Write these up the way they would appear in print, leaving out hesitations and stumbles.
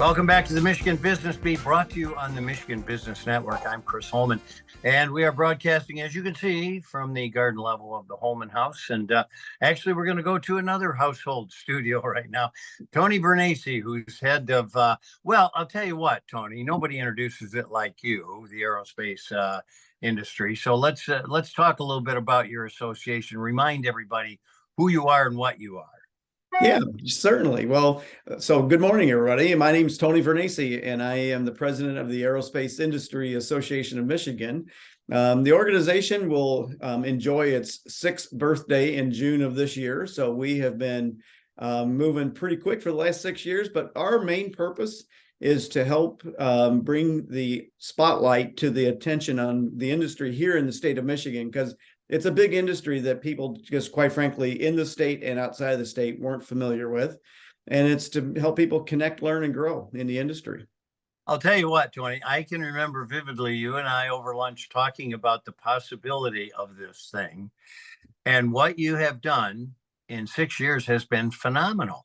Welcome back to the Michigan Business Beat, brought to you on the Michigan Business Network. I'm Chris Holman, and we are broadcasting, as you can see, from the garden level of the Holman house. And actually, we're going to go to another household studio right now. Tony Vernaci, who's head of, well, I'll tell you what, Tony, nobody introduces it like you, the aerospace industry. So let's talk a little bit about your association. Remind everybody who you are and what you are. Yeah, certainly. Well, so good morning, everybody. My name is Tony Vernaci, and I am the president of the Aerospace Industry Association of Michigan. The organization will enjoy its 6th birthday in June of this year. So we have been moving pretty quick for the last 6 years, but our main purpose is to help bring the spotlight to the attention on the industry here in the state of Michigan, because it's a big industry that people just, quite frankly, in the state and outside of the state weren't familiar with. And it's to help people connect, learn, and grow in the industry. I'll tell you what, Tony, I can remember vividly you and I over lunch talking about the possibility of this thing. And what you have done in 6 years has been phenomenal.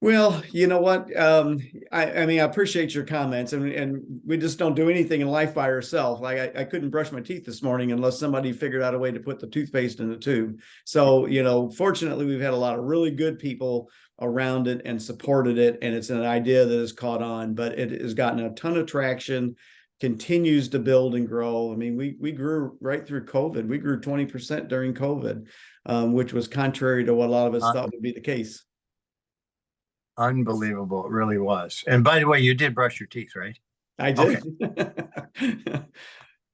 Well, you know what? I mean, I appreciate your comments, and we just don't do anything in life by ourselves. Like I couldn't brush my teeth this morning unless somebody figured out a way to put the toothpaste in the tube. So, fortunately, we've had a lot of really good people around it and supported it, and it's an idea that has caught on, but it has gotten a ton of traction, continues to build and grow. I mean, we grew right through COVID. We grew 20% during COVID, which was contrary to what a lot of us thought would be the case. Unbelievable. It really was. And by the way, you did brush your teeth, right? I did. Okay.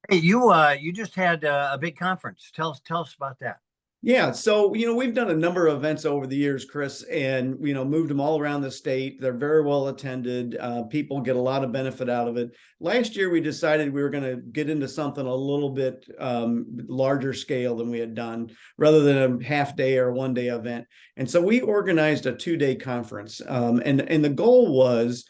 Hey, you just had a big conference. Tell us about that. Yeah, so we've done a number of events over the years, Chris, and moved them all around the state. They're very well attended. People get a lot of benefit out of it. Last year, we decided we were going to get into something a little bit larger scale than we had done, rather than a half-day or one-day event. And so we organized a 2-day conference, and the goal was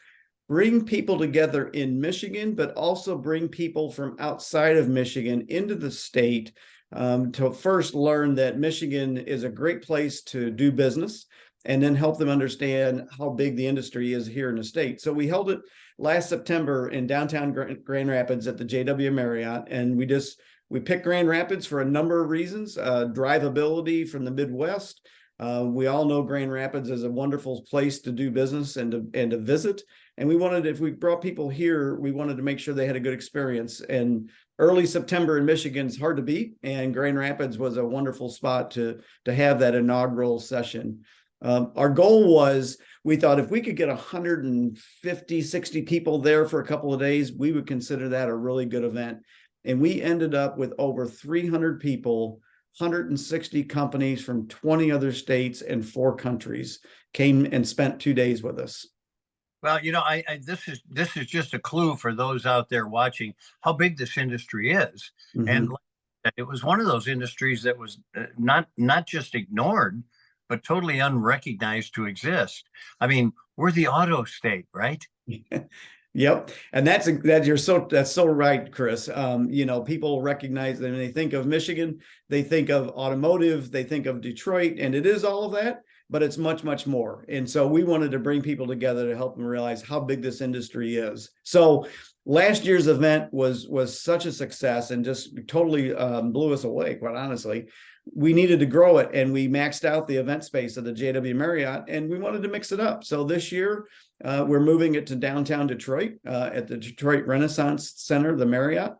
bring people together in Michigan, but also bring people from outside of Michigan into the state. To first learn that Michigan is a great place to do business, and then help them understand how big the industry is here in the state. So we held it last September in downtown Grand Rapids at the JW Marriott, and we picked Grand Rapids for a number of reasons. Drivability from the Midwest. We all know Grand Rapids is a wonderful place to do business and to visit. And if we brought people here, we wanted to make sure they had a good experience. And early September in Michigan is hard to beat, and Grand Rapids was a wonderful spot to have that inaugural session. Our goal was, we thought if we could get 150, 60 people there for a couple of days, we would consider that a really good event. And we ended up with over 300 people, 160 companies from 20 other states and 4 countries came and spent 2 days with us. Well, this is just a clue for those out there watching how big this industry is. Mm-hmm. And it was one of those industries that was not just ignored, but totally unrecognized to exist. I mean, we're the auto state, right? Yep. And that's so right, Chris. People recognize that when they think of Michigan, they think of automotive, they think of Detroit, and it is all of that, but it's much, much more. And so we wanted to bring people together to help them realize how big this industry is. So last year's event was such a success and just totally blew us away, quite honestly. We needed to grow it, and we maxed out the event space of the JW Marriott, and we wanted to mix it up. So this year, we're moving it to downtown Detroit at the Detroit Renaissance Center, the Marriott.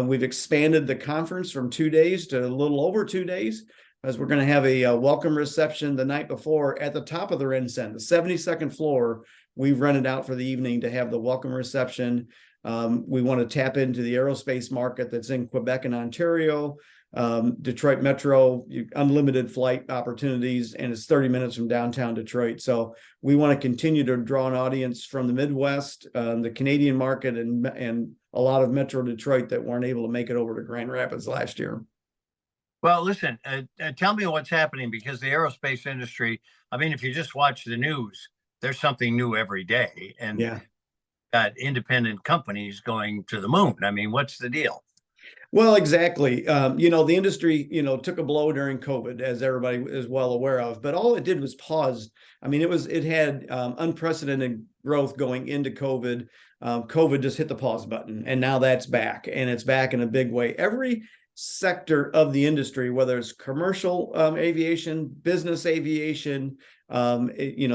We've expanded the conference from 2 days to a little over 2 days, as we're going to have a welcome reception the night before at the top of the RenCen, the 72nd floor. We've rented out for the evening to have the welcome reception. We want to tap into the aerospace market that's in Quebec and Ontario. Detroit Metro, unlimited flight opportunities, and it's 30 minutes from downtown Detroit. So we want to continue to draw an audience from the Midwest, the Canadian market, and a lot of Metro Detroit that weren't able to make it over to Grand Rapids last year. Well, listen, tell me what's happening, because the aerospace industry, I mean, if you just watch the news, there's something new every day, and independent companies going to the moon. I mean, what's the deal? Well, exactly. The industry, took a blow during COVID, as everybody is well aware of. But all it did was pause. I mean, it had unprecedented growth going into COVID. COVID just hit the pause button, and now that's back, and it's back in a big way. Every sector of the industry, whether it's commercial aviation, business aviation,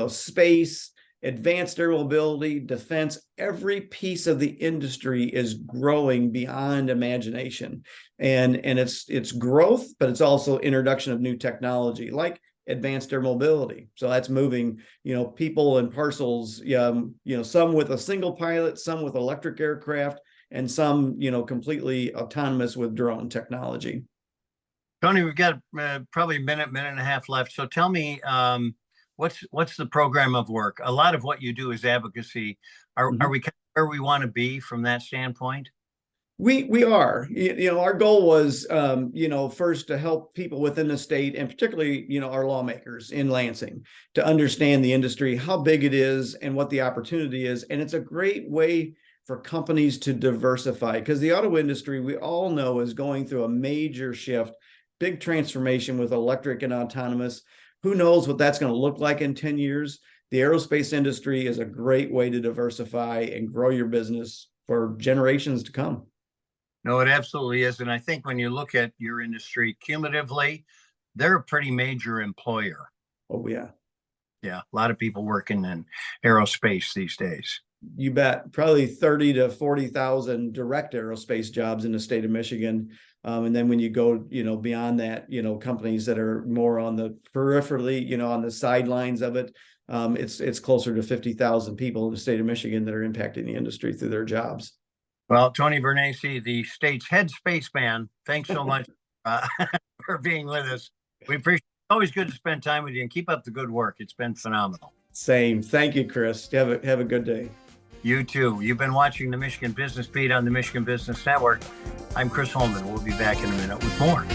space, advanced air mobility, defense, every piece of the industry is growing beyond imagination. And it's growth, but it's also introduction of new technology like advanced air mobility. So that's moving, people and parcels, some with a single pilot, some with electric aircraft, and some, completely autonomous with drone technology. Tony, we've got probably a minute and a half left. So tell me, what's the program of work? A lot of what you do is advocacy. Are we where we want to be from that standpoint? We are. Our goal was, first to help people within the state, and particularly, our lawmakers in Lansing, to understand the industry, how big it is, and what the opportunity is. And it's a great way for companies to diversify, because the auto industry, we all know, is going through a major shift, big transformation with electric and autonomous. Who knows what that's going to look like in 10 years? The aerospace industry is a great way to diversify and grow your business for generations to come. No, it absolutely is. And I think when you look at your industry cumulatively, they're a pretty major employer. Oh, yeah. Yeah, a lot of people working in aerospace these days. You bet. Probably 30 to 40,000 direct aerospace jobs in the state of Michigan. And then when you go, beyond that, companies that are more on the peripherally, on the sidelines of it, it's closer to 50,000 people in the state of Michigan that are impacting the industry through their jobs. Well, Tony Vernaci, the state's head spaceman, thanks so much for being with us. We appreciate it. Always good to spend time with you, and keep up the good work. It's been phenomenal. Same. Thank you, Chris. Have a good day. You too. You've been watching the Michigan Business Beat on the Michigan Business Network. I'm Chris Holman. We'll be back in a minute with more.